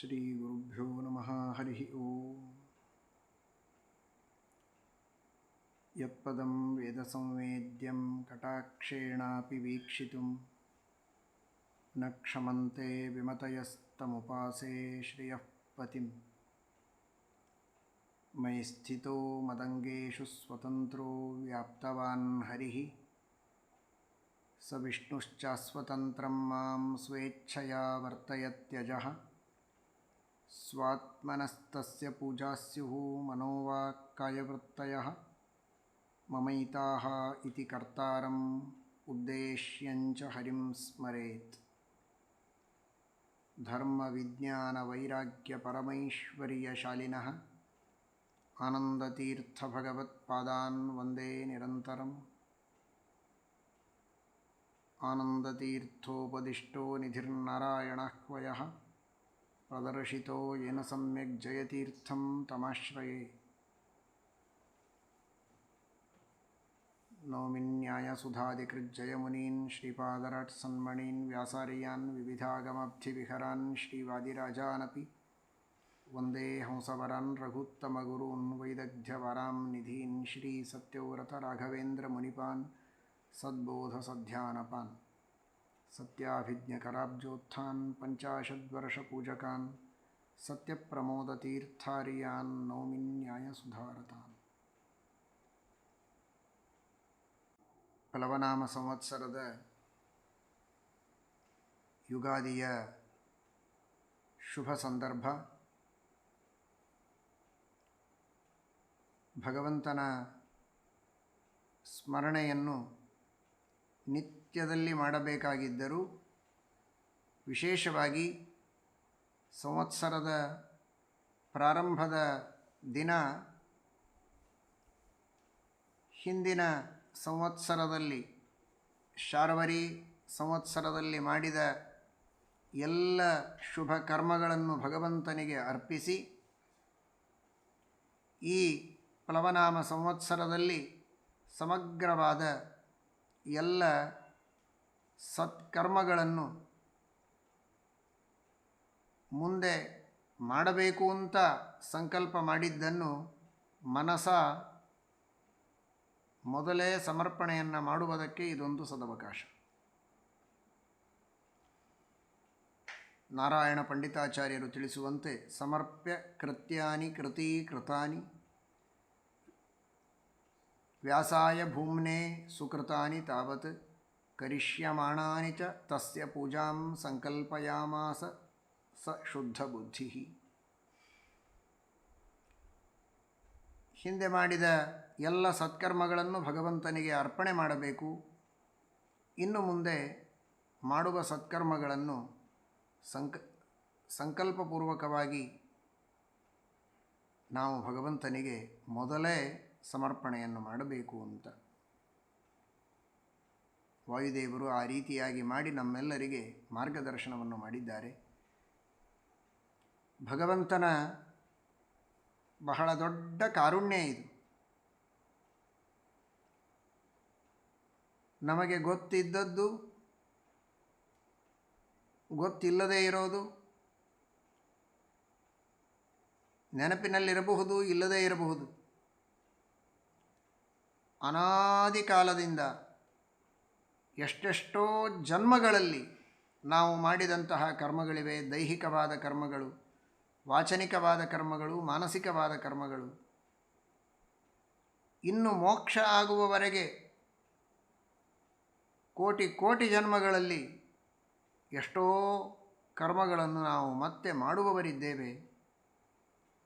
ಶ್ರೀಗುರುಭ್ಯೋ ನಮಃ ಹರಿ ಓಂ. ಯತ್ಪದಂ ವೇದಸಂವೇದ್ಯಂ ಕಟಾಕ್ಷೇಣಾಪಿ ವೀಕ್ಷಿತುಂ ನ ಕ್ಷಮಂತೆ ವಿಮತಯಸ್ತಮುಪಾಸೇ ಶ್ರಿಯಃ ಪತಿಂ. ಮಯಿ ಸ್ಥಿತೋ ಮದಂಗೇಷು ಸ್ವತಂತ್ರೋ ವ್ಯಾಪ್ತವಾನ್ ಹರಿಃ ಸ ವಿಷ್ಣುಶ್ಚಾಸ್ವತಂತ್ರಂ ಮಾಂ ಸ್ವೇಚ್ಛಯಾ ವರ್ತಯತ್ಯಜಃ. ಸ್ವಾತ್ಮನಸ್ತಸ್ಯ ಪೂಜಾಸ್ಯುಃ ಮನೋವಾಕ್ಕಾಯವೃತ್ತಯಃ ಮಮೈತಾಃ ಇತಿ ಕರ್ತಾರಂ ಉದ್ದೇಶ್ಯಂಚ ಹರಿಂ ಸ್ಮರೇತ್. ಧರ್ಮವಿಜ್ಞಾನವೈರಾಗ್ಯಪರಮೈಶ್ವರ್ಯಶಾಲಿನಃ ಆನಂದತೀರ್ಥಭಗವತ್ಪಾದಾನ್ ವಂದೇ ನಿರಂತರಂ. ಆನಂದತೀರ್ಥೋಪದಿಷ್ಟೋ ನಿಧಿರ್ನಾರಾಯಣಃ ವಯಃ ಪ್ರದರ್ಶಿತೋ ಯೇನ ಸಮ್ಯಕ್ ಜಯತೀರ್ಥಂ ತಮಾಶ್ರಯೇ. ನೌಮಿನ್ಯಾಯಸುಧಾದಿಕೃಜ್ಜಯಮುನೀನ್ ಶ್ರೀಪಾದರಾಟ್ ಸನ್ಮಣೀನ್ ವ್ಯಾಸಾರ್ಯಾನ್ ವಿವಿಧಾಗಮಬ್ಧಿವಿಹರಾನ್ ಶ್ರೀವಾದಿರಾಜಾನಪಿ ವಂದೇ ಹಂಸವರಾನ್ ರಘುತ್ತಮಗುರೂನ್ ವೈದಗ್ಧ್ಯವರಾಂ ನಿಧೀನ್ ಶ್ರೀ ಸತ್ಯವ್ರತ ರಾಘವೇಂದ್ರ ಮುನಿಪಾನ್ ಸದ್ಬೋಧಸಧ್ಯಾನಪಾನ್. ಸತ್ಯಾಭಿಜ್ಞಕರಾಬ್ಜೋತ್ಥಾನ್ ಪಂಚಾಶದ್ವರ್ಷಪೂಜಕಾನ್ ಸತ್ಯಪ್ರಮೋದತೀರ್ಥಾರ್ಯಾನ್ ನೌಮಿನ್ಯಾಯಸುಧಾರತಾನ್. ಪ್ಲವನಾಮ ಸಂವತ್ಸರದ ಯುಗಾದಿಯ ಶುಭ ಸಂದರ್ಭ. ಭಗವಂತನ ಸ್ಮರಣೆಯನ್ನು ನಿತ್ಯದಲ್ಲಿ ಮಾಡಬೇಕಾಗಿದ್ದರೂ ವಿಶೇಷವಾಗಿ ಸಂವತ್ಸರದ ಪ್ರಾರಂಭದ ದಿನ ಹಿಂದಿನ ಸಂವತ್ಸರದಲ್ಲಿ ಶಾರ್ವರಿ ಸಂವತ್ಸರದಲ್ಲಿ ಮಾಡಿದ ಎಲ್ಲ ಶುಭ ಕರ್ಮಗಳನ್ನು ಭಗವಂತನಿಗೆ ಅರ್ಪಿಸಿ ಈ ಪ್ಲವನಾಮ ಸಂವತ್ಸರದಲ್ಲಿ ಸಮಗ್ರವಾದ ಎಲ್ಲ ಸತ್ಕರ್ಮಗಳನ್ನು ಮುಂದೆ ಮಾಡಬೇಕು ಅಂತ ಸಂಕಲ್ಪ ಮಾಡಿದ್ದನ್ನು ಮನಸ ಮೊದಲೇ ಸಮರ್ಪಣೆಯನ್ನು ಮಾಡುವುದಕ್ಕೆ ಇದೊಂದು ಸದವಕಾಶ. ನಾರಾಯಣ ಪಂಡಿತಾಚಾರ್ಯರು ತಿಳಿಸುವಂತೆ ಸಮರ್ಪ್ಯ ಕೃತ್ಯಾನಿ ಕೃತೀಕೃತಾನಿ ವ್ಯಾಸಾಯ ಭೂಮ್ನೆ ಸುಕೃತಾನಿ ತಾವತ್ ಕರಿಷ್ಯಮಾಣಾನಿ ಚ ತಸ್ಯ ಪೂಜಾಂ ಸಂಕಲ್ಪಯಾಮಾಸ ಸ ಶುದ್ಧ ಬುದ್ಧಿ. ಹಿಂದೆ ಮಾಡಿದ ಎಲ್ಲ ಸತ್ಕರ್ಮಗಳನ್ನು ಭಗವಂತನಿಗೆ ಅರ್ಪಣೆ ಮಾಡಬೇಕು. ಇನ್ನು ಮುಂದೆ ಮಾಡುವ ಸತ್ಕರ್ಮಗಳನ್ನು ಸಂಕಲ್ಪಪೂರ್ವಕವಾಗಿ ನಾವು ಭಗವಂತನಿಗೆ ಮೊದಲೇ ಸಮರ್ಪಣೆಯನ್ನು ಮಾಡಬೇಕು ಅಂತ ವಾಯುದೇವರು ಆ ರೀತಿಯಾಗಿ ಮಾಡಿ ನಮ್ಮೆಲ್ಲರಿಗೆ ಮಾರ್ಗದರ್ಶನವನ್ನು ಮಾಡಿದ್ದಾರೆ. ಭಗವಂತನ ಬಹಳ ದೊಡ್ಡ ಕಾರುಣ್ಯ ಇದು. ನಮಗೆ ಗೊತ್ತಿದ್ದದ್ದು, ಗೊತ್ತಿಲ್ಲದೇ ಇರೋದು, ನೆನಪಿನಲ್ಲಿರಬಹುದು, ಇಲ್ಲದೇ ಇರಬಹುದು. ಅನಾದಿ ಕಾಲದಿಂದ ಎಷ್ಟೆಷ್ಟೋ ಜನ್ಮಗಳಲ್ಲಿ ನಾವು ಮಾಡಿದಂತಹ ಕರ್ಮಗಳಿವೆ. ದೈಹಿಕವಾದ ಕರ್ಮಗಳು, ವಾಚನಿಕವಾದ ಕರ್ಮಗಳು, ಮಾನಸಿಕವಾದ ಕರ್ಮಗಳು. ಇನ್ನು ಮೋಕ್ಷ ಆಗುವವರೆಗೆ ಕೋಟಿ ಕೋಟಿ ಜನ್ಮಗಳಲ್ಲಿ ಎಷ್ಟೋ ಕರ್ಮಗಳನ್ನು ನಾವು ಮತ್ತೆ ಮಾಡುವವರಿದ್ದೇವೆ.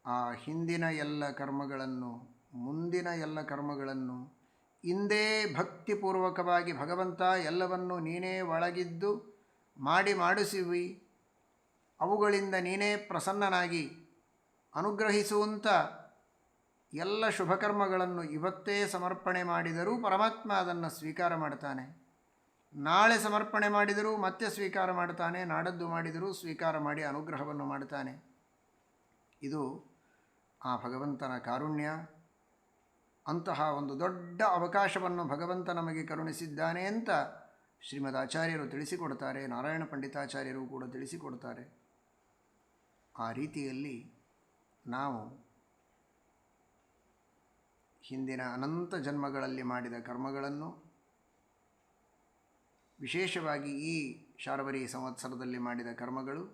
ಆ ಹಿಂದಿನ ಎಲ್ಲ ಕರ್ಮಗಳನ್ನು, ಮುಂದಿನ ಎಲ್ಲ ಕರ್ಮಗಳನ್ನು ಇಂದೇ ಭಕ್ತಿಪೂರ್ವಕವಾಗಿ ಭಗವಂತ ಎಲ್ಲವನ್ನು ನೀನೇ ಒಳಗಿದ್ದು ಮಾಡಿಸುವಿ, ಅವುಗಳಿಂದ ನೀನೇ ಪ್ರಸನ್ನನಾಗಿ ಅನುಗ್ರಹಿಸುವಂಥ ಎಲ್ಲ ಶುಭಕರ್ಮಗಳನ್ನು ಇವತ್ತೇ ಸಮರ್ಪಣೆ ಮಾಡಿದರೂ ಪರಮಾತ್ಮ ಅದನ್ನು ಸ್ವೀಕಾರ ಮಾಡ್ತಾನೆ. ನಾಳೆ ಸಮರ್ಪಣೆ ಮಾಡಿದರೂ ಮತ್ತೆ ಸ್ವೀಕಾರ ಮಾಡ್ತಾನೆ. ನಾಡದ್ದು ಮಾಡಿದರೂ ಸ್ವೀಕಾರ ಮಾಡಿ ಅನುಗ್ರಹವನ್ನು ಮಾಡ್ತಾನೆ. ಇದು ಆ ಭಗವಂತನ ಕಾರುಣ್ಯ. ಅಂತಹ ಒಂದು ದೊಡ್ಡ ಅವಕಾಶವನ್ನು ಭಗವಂತ ನಮಗೆ ಕರುಣಿಸಿದ್ದಾನೆ ಅಂತ ಶ್ರೀಮದ್ ಆಚಾರ್ಯರು ತಿಳಿಸಿಕೊಡ್ತಾರೆ. ನಾರಾಯಣ ಪಂಡಿತಾಚಾರ್ಯರು ಕೂಡ ತಿಳಿಸಿಕೊಡ್ತಾರೆ. ಆ ರೀತಿಯಲ್ಲಿ ನಾವು ಹಿಂದಿನ ಅನಂತ ಜನ್ಮಗಳಲ್ಲಿ ಮಾಡಿದ ಕರ್ಮಗಳನ್ನು, ವಿಶೇಷವಾಗಿ ಈ ಶಾರ್ವರಿ ಸಂವತ್ಸರದಲ್ಲಿ ಮಾಡಿದ ಕರ್ಮಗಳು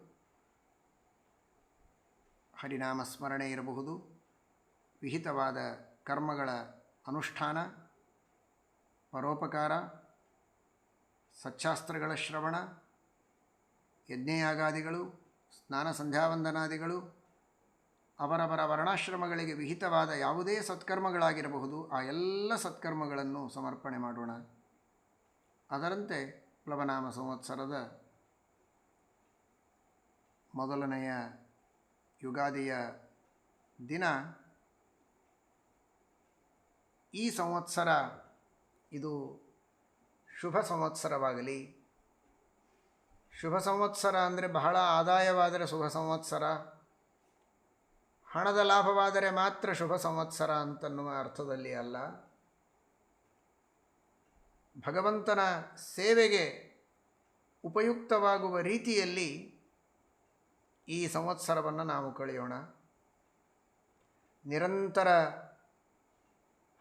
ಹರಿನಾಮ ಸ್ಮರಣೆ ಇರಬಹುದು, ವಿಹಿತವಾದ ಕರ್ಮಗಳ ಅನುಷ್ಠಾನ, ಪರೋಪಕಾರ, ಸಚ್ಚಾಸ್ತ್ರಗಳ ಶ್ರವಣ, ಯಜ್ಞಯಾಗಾದಿಗಳು, ಸ್ನಾನ ಸಂಧ್ಯಾವಂದನಾದಿಗಳು, ಅವರವರ ವರ್ಣಾಶ್ರಮಗಳಿಗೆ ವಿಹಿತವಾದ ಯಾವುದೇ ಸತ್ಕರ್ಮಗಳಾಗಿರಬಹುದು, ಆ ಎಲ್ಲ ಸತ್ಕರ್ಮಗಳನ್ನು ಸಮರ್ಪಣೆ ಮಾಡೋಣ. ಅದರಂತೆ ಪ್ಲವನಾಮ ಸಂವತ್ಸರದ ಮೊದಲನೆಯ ಯುಗಾದಿಯ ದಿನ ಈ ಸಂವತ್ಸರ ಇದು ಶುಭ ಸಂವತ್ಸರವಾಗಲಿ. ಶುಭ ಸಂವತ್ಸರ ಅಂದರೆ ಬಹಳ ಆದಾಯವಾದರೆ ಶುಭ ಸಂವತ್ಸರ, ಹಣದ ಲಾಭವಾದರೆ ಮಾತ್ರ ಶುಭ ಸಂವತ್ಸರ ಅಂತನ್ನುವ ಅರ್ಥದಲ್ಲಿ ಅಲ್ಲ. ಭಗವಂತನ ಸೇವೆಗೆ ಉಪಯುಕ್ತವಾಗುವ ರೀತಿಯಲ್ಲಿ ಈ ಸಂವತ್ಸರವನ್ನು ನಾವು ಕಳೆಯೋಣ. ನಿರಂತರ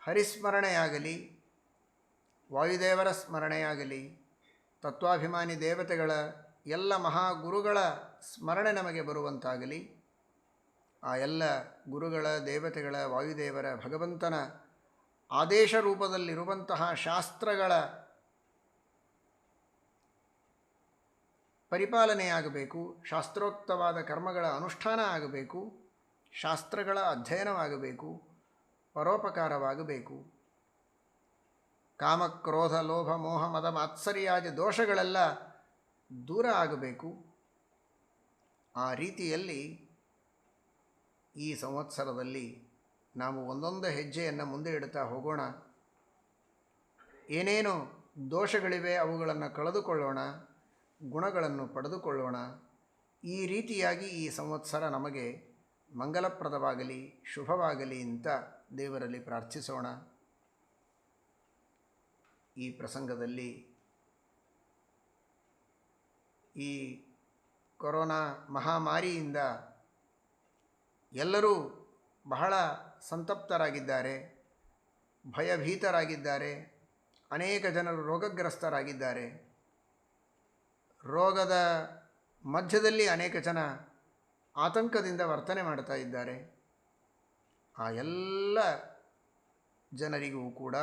ಹರಿಸ್ಮರಣೆಯಾಗಲಿ, ವಾಯುದೇವರ ಸ್ಮರಣೆಯಾಗಲಿ, ತತ್ವಾಭಿಮಾನಿ ದೇವತೆಗಳ ಎಲ್ಲ ಮಹಾಗುರುಗಳ ಸ್ಮರಣೆ ನಮಗೆ ಬರುವಂತಾಗಲಿ. ಆ ಎಲ್ಲ ಗುರುಗಳ, ದೇವತೆಗಳ, ವಾಯುದೇವರ, ಭಗವಂತನ ಆದೇಶ ರೂಪದಲ್ಲಿರುವಂತಹ ಶಾಸ್ತ್ರಗಳ ಪರಿಪಾಲನೆಯಾಗಬೇಕು, ಶಾಸ್ತ್ರೋಕ್ತವಾದ ಕರ್ಮಗಳ ಅನುಷ್ಠಾನ ಆಗಬೇಕು, ಶಾಸ್ತ್ರಗಳ ಅಧ್ಯಯನವಾಗಬೇಕು, ಪರೋಪಕಾರವಾಗಬೇಕು. ಕಾಮ, ಕ್ರೋಧ, ಲೋಭ, ಮೋಹ, ಮದ, ಮಾತ್ಸರ್ಯಾದಿ ದೋಷಗಳೆಲ್ಲ ದೂರ ಆಗಬೇಕು. ಆ ರೀತಿಯಲ್ಲಿ ಈ ಸಂವತ್ಸರದಲ್ಲಿ ನಾವು ಒಂದೊಂದು ಹೆಜ್ಜೆಯನ್ನು ಮುಂದೆ ಇಡುತ್ತಾ ಹೋಗೋಣ. ಏನೇನು ದೋಷಗಳಿವೆ ಅವುಗಳನ್ನು ಕಳೆದುಕೊಳ್ಳೋಣ, ಗುಣಗಳನ್ನು ಪಡೆದುಕೊಳ್ಳೋಣ. ಈ ರೀತಿಯಾಗಿ ಈ ಸಂವತ್ಸರ ನಮಗೆ ಮಂಗಲಪ್ರದವಾಗಲಿ, ಶುಭವಾಗಲಿ ಅಂತ ದೇವರಲ್ಲಿ ಪ್ರಾರ್ಥಿಸೋಣ. ಈ ಪ್ರಸಂಗದಲ್ಲಿ ಈ ಕೊರೋನಾ ಮಹಾಮಾರಿಯಿಂದ ಎಲ್ಲರೂ ಬಹಳ ಸಂತಪ್ತರಾಗಿದ್ದಾರೆ, ಭಯಭೀತರಾಗಿದ್ದಾರೆ. ಅನೇಕ ಜನರು ರೋಗಗ್ರಸ್ತರಾಗಿದ್ದಾರೆ. ರೋಗದ ಮಧ್ಯದಲ್ಲಿ ಅನೇಕ ಜನ ಆತಂಕದಿಂದ ವರ್ತನೆ ಮಾಡ್ತಾ ಇದ್ದಾರೆ. ಆ ಎಲ್ಲ ಜನರಿಗೂ ಕೂಡ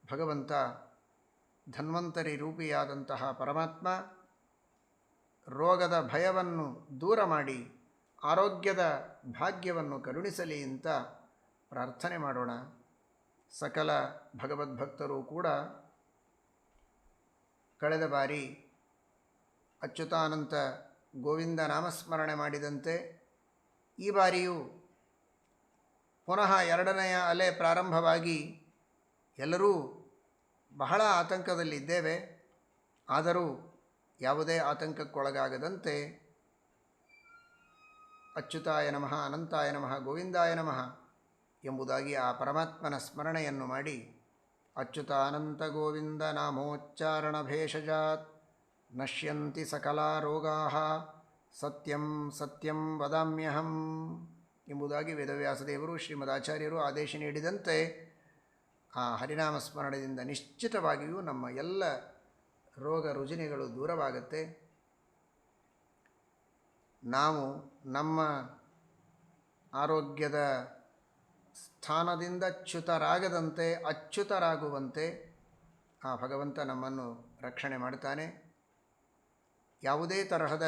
ಭಗವಂತ ಧನ್ವಂತರಿ ರೂಪಿಯಾದಂತಹ ಪರಮಾತ್ಮ ರೋಗದ ಭಯವನ್ನು ದೂರ ಮಾಡಿ ಆರೋಗ್ಯದ ಭಾಗ್ಯವನ್ನು ಕರುಣಿಸಲಿ ಅಂತ ಪ್ರಾರ್ಥನೆ ಮಾಡೋಣ. ಸಕಲ ಭಗವದ್ಭಕ್ತರು ಕೂಡ ಕಳೆದ ಬಾರಿ ಅಚ್ಯುತಾನಂತ ಗೋವಿಂದ ನಾಮಸ್ಮರಣೆ ಮಾಡಿದಂತೆ ಈ ಬಾರಿಯೂ ಪುನಃ ಎರಡನೆಯ ಅಲೆ ಪ್ರಾರಂಭವಾಗಿ ಎಲ್ಲರೂ ಬಹಳ ಆತಂಕದಲ್ಲಿದ್ದೇವೆ. ಆದರೂ ಯಾವುದೇ ಆತಂಕಕ್ಕೊಳಗಾಗದಂತೆ ಅಚ್ಯುತಾಯ ನಮಃ, ಅನಂತಾಯ ನಮಃ, ಗೋವಿಂದಾಯ ನಮಃ ಎಂಬುದಾಗಿ ಆ ಪರಮಾತ್ಮನ ಸ್ಮರಣೆಯನ್ನು ಮಾಡಿ ಅಚ್ಯುತಾನಂತ ಗೋವಿಂದ ನಾಮೋಚ್ಚಾರಣ ಭೇಷಜಾತ್ ನಶ್ಯಂತಿ ಸಕಲಾ ರೋಗಾಃ ಸತ್ಯಂ ಸತ್ಯಂ ವದಾಮ್ಯಹಂ ಎಂಬುದಾಗಿ ವೇದವ್ಯಾಸದೇವರು ಶ್ರೀಮದಾಚಾರ್ಯರು ಆದೇಶ ನೀಡಿದಂತೆ ಆ ಹರಿನಾಮ ಸ್ಮರಣೆಯಿಂದ ನಿಶ್ಚಿತವಾಗಿಯೂ ನಮ್ಮ ಎಲ್ಲ ರೋಗ ರುಜಿನಗಳು ದೂರವಾಗುತ್ತೆ. ನಾವು ನಮ್ಮ ಆರೋಗ್ಯದ ಸ್ಥಾನದಿಂದ ಚ್ಯುತರಾಗದಂತೆ ಅಚ್ಯುತರಾಗುವಂತೆ ಆ ಭಗವಂತ ನಮ್ಮನ್ನು ರಕ್ಷಣೆ ಮಾಡ್ತಾನೆ. ಯಾವುದೇ ತರಹದ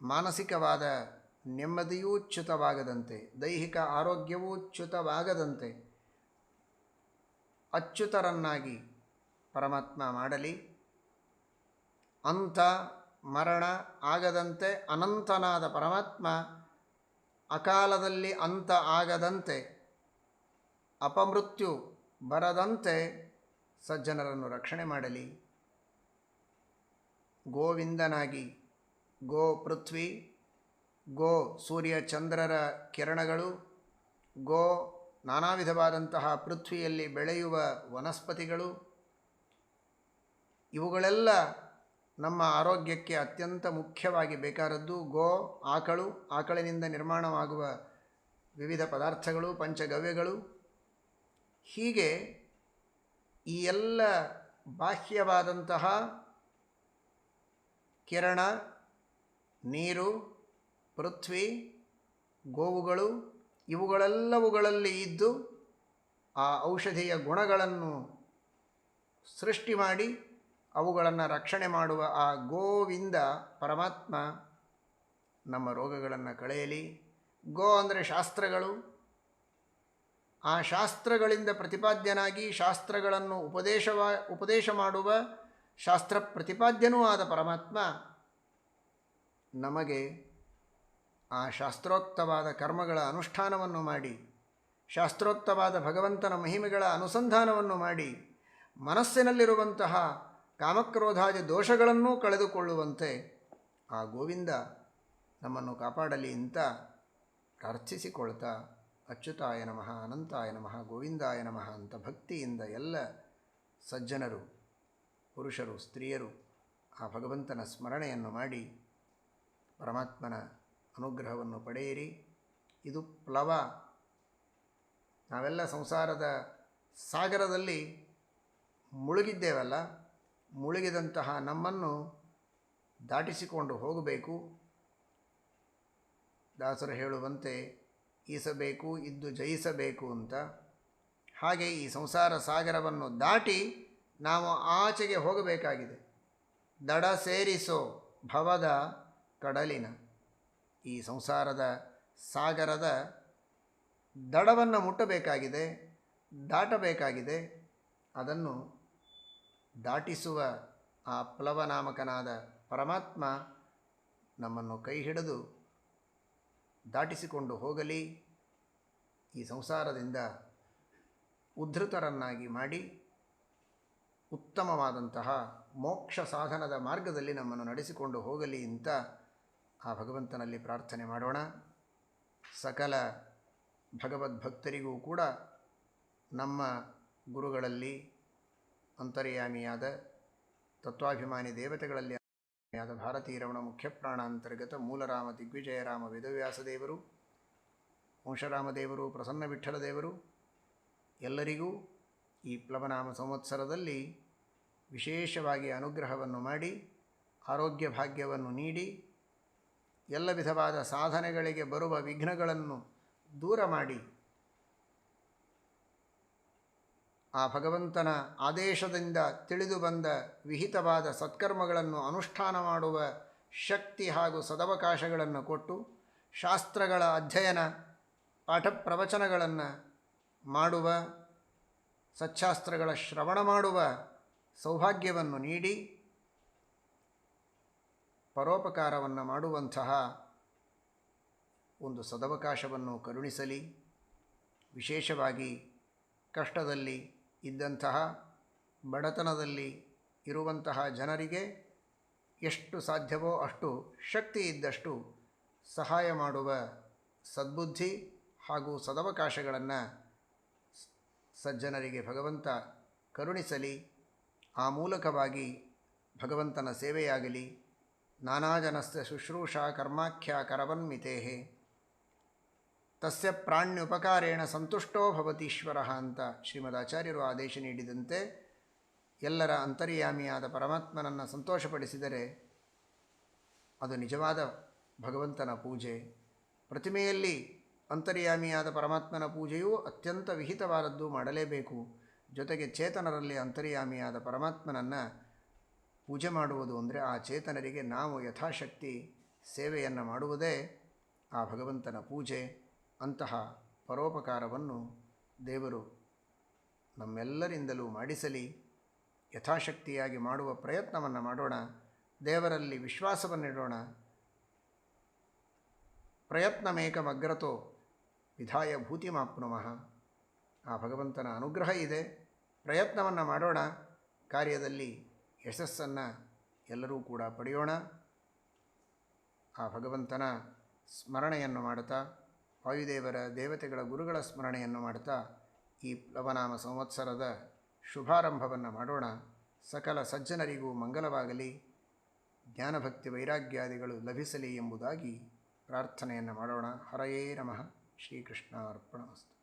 ಮಾನಸಿಕವಾದ ನೆಮ್ಮದಿಯೂ ಚ್ಯುತವಾಗದಂತೆ, ದೈಹಿಕ ಆರೋಗ್ಯವೂ ಚ್ಯುತವಾಗದಂತೆ ಅಚ್ಯುತರನ್ನಾಗಿ ಪರಮಾತ್ಮ ಮಾಡಲಿ. ಅಂಥ ಮರಣ ಆಗದಂತೆ ಅನಂತನಾದ ಪರಮಾತ್ಮ ಅಕಾಲದಲ್ಲಿ ಅಂತ ಆಗದಂತೆ, ಅಪಮೃತ್ಯು ಬರದಂತೆ ಸಜ್ಜನರನ್ನು ರಕ್ಷಣೆ ಮಾಡಲಿ. ಗೋವಿಂದನಾಗಿ ಗೋ ಪೃಥ್ವಿ, ಗೋ ಸೂರ್ಯ ಚಂದ್ರರ ಕಿರಣಗಳು, ಗೋ ನಾನಾ ವಿಧವಾದಂತಹ ಪೃಥ್ವಿಯಲ್ಲಿ ಬೆಳೆಯುವ ವನಸ್ಪತಿಗಳು, ಇವುಗಳೆಲ್ಲ ನಮ್ಮ ಆರೋಗ್ಯಕ್ಕೆ ಅತ್ಯಂತ ಮುಖ್ಯವಾಗಿ ಬೇಕಾದದ್ದು ಗೋ, ಆಕಳು, ಆಕಳಿನಿಂದ ನಿರ್ಮಾಣವಾಗುವ ವಿವಿಧ ಪದಾರ್ಥಗಳು, ಪಂಚಗವ್ಯಗಳು. ಹೀಗೆ ಈ ಎಲ್ಲ ಬಾಹ್ಯವಾದಂತಹ ಕಿರಣ, ನೀರು, ಪೃಥ್ವಿ, ಗೋವುಗಳು ಇವುಗಳೆಲ್ಲವುಗಳಲ್ಲಿ ಇದ್ದು ಆ ಔಷಧಿಯ ಗುಣಗಳನ್ನು ಸೃಷ್ಟಿ ಮಾಡಿ ಅವುಗಳನ್ನು ರಕ್ಷಣೆ ಮಾಡುವ ಆ ಗೋವಿಂದ ಪರಮಾತ್ಮ ನಮ್ಮ ರೋಗಗಳನ್ನು ಕಳೆಯಲಿ. ಗೋ ಅಂದರೆ ಶಾಸ್ತ್ರಗಳು. ಆ ಶಾಸ್ತ್ರಗಳಿಂದ ಪ್ರತಿಪಾದ್ಯನಾಗಿ ಶಾಸ್ತ್ರಗಳನ್ನು ಉಪದೇಶ ಮಾಡುವ ಶಾಸ್ತ್ರ ಪ್ರತಿಪಾದ್ಯನೂ ಆದ ಪರಮಾತ್ಮ ನಮಗೆ ಆ ಶಾಸ್ತ್ರೋಕ್ತವಾದ ಕರ್ಮಗಳ ಅನುಷ್ಠಾನವನ್ನು ಮಾಡಿ, ಶಾಸ್ತ್ರೋಕ್ತವಾದ ಭಗವಂತನ ಮಹಿಮೆಗಳ ಅನುಸಂಧಾನವನ್ನು ಮಾಡಿ, ಮನಸ್ಸಿನಲ್ಲಿರುವಂತಹ ಕಾಮಕ್ರೋಧಾದಿ ದೋಷಗಳನ್ನೂ ಕಳೆದುಕೊಳ್ಳುವಂತೆ ಆ ಗೋವಿಂದ ನಮ್ಮನ್ನು ಕಾಪಾಡಲಿ ಅಂತ ಪ್ರಾರ್ಥಿಸಿಕೊಳ್ತಾ, ಅಚ್ಯುತಾಯ ನಮಃ, ಅನಂತಾಯ ನಮಃ, ಗೋವಿಂದಾಯ ನಮಃ ಅಂತ ಭಕ್ತಿಯಿಂದ ಎಲ್ಲ ಸಜ್ಜನರು, ಪುರುಷರು, ಸ್ತ್ರೀಯರು ಆ ಭಗವಂತನ ಸ್ಮರಣೆಯನ್ನು ಮಾಡಿ ಪರಮಾತ್ಮನ ಅನುಗ್ರಹವನ್ನು ಪಡೆಯಿರಿ. ಇದು ಪ್ಲವ. ನಾವೆಲ್ಲ ಸಂಸಾರದ ಸಾಗರದಲ್ಲಿ ಮುಳುಗಿದ್ದೇವಲ್ಲ, ಮುಳುಗಿದಂತಹ ನಮ್ಮನ್ನು ದಾಟಿಸಿಕೊಂಡು ಹೋಗಬೇಕು. ದಾಸರು ಹೇಳುವಂತೆ ಈಸಬೇಕು, ಇದ್ದು ಜಯಿಸಬೇಕು ಅಂತ. ಹಾಗೆ ಈ ಸಂಸಾರ ಸಾಗರವನ್ನು ದಾಟಿ ನಾವು ಆಚೆಗೆ ಹೋಗಬೇಕಾಗಿದೆ. ದಡ ಸೇರಿಸೋ ಭವದ ಕಡಲಿನ, ಈ ಸಂಸಾರದ ಸಾಗರದ ದಡವನ್ನು ಮುಟ್ಟಬೇಕಾಗಿದೆ, ದಾಟಬೇಕಾಗಿದೆ. ಅದನ್ನು ದಾಟಿಸುವ ಆ ಪ್ಲವನಾಮಕನಾದ ಪರಮಾತ್ಮ ನಮ್ಮನ್ನು ಕೈ ಹಿಡಿದು ದಾಟಿಸಿಕೊಂಡು ಹೋಗಲಿ. ಈ ಸಂಸಾರದಿಂದ ಉದ್ಧತರನ್ನಾಗಿ ಮಾಡಿ ಉತ್ತಮವಾದಂತಹ ಮೋಕ್ಷ ಸಾಧನದ ಮಾರ್ಗದಲ್ಲಿ ನಮ್ಮನ್ನು ನಡೆಸಿಕೊಂಡು ಹೋಗಲಿ ಅಂತ ಆ ಭಗವಂತನಲ್ಲಿ ಪ್ರಾರ್ಥನೆ ಮಾಡೋಣ. ಸಕಲ ಭಗವದ್ಭಕ್ತರಿಗೂ ಕೂಡ ನಮ್ಮ ಗುರುಗಳಲ್ಲಿ ಅಂತರ್ಯಾಮಿಯಾದ ತತ್ವಾಭಿಮಾನಿ ದೇವತೆಗಳಲ್ಲಿ ಆದ ಭಾರತೀ ರಮಣ ಮುಖ್ಯಪ್ರಾಣ ಅಂತರ್ಗತ ಮೂಲರಾಮ ದಿಗ್ವಿಜಯರಾಮ ವೇದವ್ಯಾಸದೇವರು, ವಂಶರಾಮದೇವರು, ಪ್ರಸನ್ನ ವಿಠ್ಠಲ ದೇವರು ಎಲ್ಲರಿಗೂ ಈ ಪ್ಲವನಾಮ ಸಂವತ್ಸರದಲ್ಲಿ ವಿಶೇಷವಾಗಿ ಅನುಗ್ರಹವನ್ನು ಮಾಡಿ ಆರೋಗ್ಯ ಭಾಗ್ಯವನ್ನು ನೀಡಿ ಎಲ್ಲ ವಿಧವಾದ ಸಾಧನೆಗಳಿಗೆ ಬರುವ ವಿಘ್ನಗಳನ್ನು ದೂರ ಮಾಡಿ ಆ ಭಗವಂತನ ಆದೇಶದಿಂದ ತಿಳಿದು ಬಂದ ವಿಹಿತವಾದ ಸತ್ಕರ್ಮಗಳನ್ನು ಅನುಷ್ಠಾನ ಮಾಡುವ ಶಕ್ತಿ ಹಾಗೂ ಸದವಕಾಶಗಳನ್ನು ಕೊಟ್ಟು ಶಾಸ್ತ್ರಗಳ ಅಧ್ಯಯನ, ಪಾಠ ಪ್ರವಚನಗಳನ್ನು ಮಾಡುವ, ಸಚ್ಛಾಸ್ತ್ರಗಳ ಶ್ರವಣ ಮಾಡುವ ಸೌಭಾಗ್ಯವನ್ನು ನೀಡಿ ಪರೋಪಕಾರವನ್ನು ಮಾಡುವಂತಹ ಒಂದು ಸದವಕಾಶವನ್ನು ಕರುಣಿಸಲಿ. ವಿಶೇಷವಾಗಿ ಕಷ್ಟದಲ್ಲಿ ಇದ್ದಂತಹ, ಬಡತನದಲ್ಲಿ ಇರುವಂತಹ ಜನರಿಗೆ ಎಷ್ಟು ಸಾಧ್ಯವೋ ಅಷ್ಟು ಶಕ್ತಿ ಇದ್ದಷ್ಟು ಸಹಾಯ ಮಾಡುವ ಸದ್ಬುದ್ಧಿ ಹಾಗೂ ಸದವಕಾಶಗಳನ್ನು ಸಜ್ಜನರಿಗೆ ಭಗವಂತ ಕರುಣಿಸಲಿ. ಆ ಮೂಲಕವಾಗಿ ಭಗವಂತನ ಸೇವೆಯಾಗಲಿ. ನಾನಾ ಜನಸ್ಯ ಶುಶ್ರೂಷಾ ಕರ್ಮಾಖ್ಯ ಕರವನ್ಮಿತೇ ತಸ್ಯ ಪ್ರಾಣ್ಯುಪಕಾರೇಣ ಸಂತುಷ್ಟೋ ಭವತೀಶ್ವರ ಅಂತ ಶ್ರೀಮದಾಚಾರ್ಯರು ಆದೇಶ ನೀಡಿದಂತೆ ಎಲ್ಲರ ಅಂತರ್ಯಾಮಿಯಾದ ಪರಮಾತ್ಮನನ್ನು ಸಂತೋಷಪಡಿಸಿದರೆ ಅದು ನಿಜವಾದ ಭಗವಂತನ ಪೂಜೆ. ಪ್ರತಿಮೆಯಲ್ಲಿ ಅಂತರ್ಯಾಮಿಯಾದ ಪರಮಾತ್ಮನ ಪೂಜೆಯೂ ಅತ್ಯಂತ ವಿಹಿತವಾದದ್ದು, ಮಾಡಲೇಬೇಕು. ಜೊತೆಗೆ ಚೇತನರಲ್ಲಿ ಅಂತರ್ಯಾಮಿಯಾದ ಪರಮಾತ್ಮನನ್ನು ಪೂಜೆ ಮಾಡುವುದು ಅಂದರೆ ಆ ಚೇತನರಿಗೆ ನಾವು ಯಥಾಶಕ್ತಿ ಸೇವೆಯನ್ನು ಮಾಡುವುದೇ ಆ ಭಗವಂತನ ಪೂಜೆ. ಅಂತಹ ಪರೋಪಕಾರವನ್ನು ದೇವರು ನಮ್ಮೆಲ್ಲರಿಂದಲೂ ಮಾಡಿಸಲಿ. ಯಥಾಶಕ್ತಿಯಾಗಿ ಮಾಡುವ ಪ್ರಯತ್ನವನ್ನು ಮಾಡೋಣ. ದೇವರಲ್ಲಿ ವಿಶ್ವಾಸವನ್ನಿಡೋಣ. ಪ್ರಯತ್ನಮೇಕಮಗ್ರತೋ ವಿಧಾಯ ಭೂತಿಮಾಪ್ನುಮಃ. ಆ ಭಗವಂತನ ಅನುಗ್ರಹ ಇದೆ. ಪ್ರಯತ್ನವನ್ನು ಮಾಡೋಣ. ಕಾರ್ಯದಲ್ಲಿ ಯಶಸ್ಸನ್ನು ಎಲ್ಲರೂ ಕೂಡ ಪಡೆಯೋಣ. ಆ ಭಗವಂತನ ಸ್ಮರಣೆಯನ್ನು ಮಾಡುತ್ತಾ, ವಾಯುದೇವರ, ದೇವತೆಗಳ, ಗುರುಗಳ ಸ್ಮರಣೆಯನ್ನು ಮಾಡುತ್ತಾ ಈ ಪ್ಲವನಾಮ ಸಂವತ್ಸರದ ಶುಭಾರಂಭವನ್ನು ಮಾಡೋಣ. ಸಕಲ ಸಜ್ಜನರಿಗೂ ಮಂಗಲವಾಗಲಿ. ಜ್ಞಾನಭಕ್ತಿ ವೈರಾಗ್ಯಾದಿಗಳು ಲಭಿಸಲಿ ಎಂಬುದಾಗಿ ಪ್ರಾರ್ಥನೆಯನ್ನು ಮಾಡೋಣ. ಹರಯೇ ನಮಃ. ಶ್ರೀಕೃಷ್ಣ ಅರ್ಪಣಮಸ್ತು.